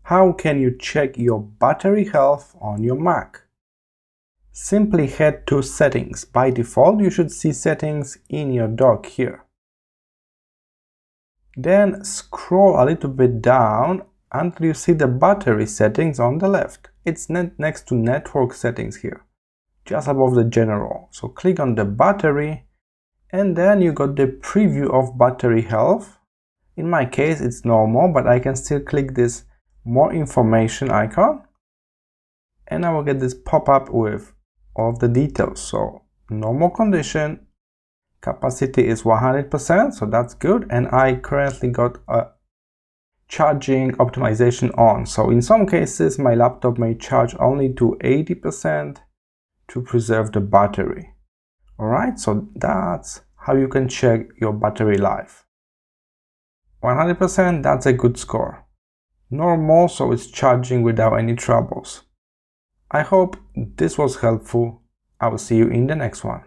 How can you check your battery health on your Mac? Simply head to Settings. By default, you should see Settings in your dock here. Then scroll a little bit down until you see the battery settings on the left. It's next to Network Settings here, just above the General. So click on the battery, and then you got the preview of battery health. In my case, it's normal, but I can still click this More Information icon, and I will get this pop-up with all of the details. So normal condition, capacity is 100%, so that's good, and I currently got a charging optimization on. So in some cases, my laptop may charge only to 80% to preserve the battery. Alright, so that's how you can check your battery life. 100%, that's a good score. Normal, so it's charging without any troubles. I hope this was helpful. I will see you in the next one.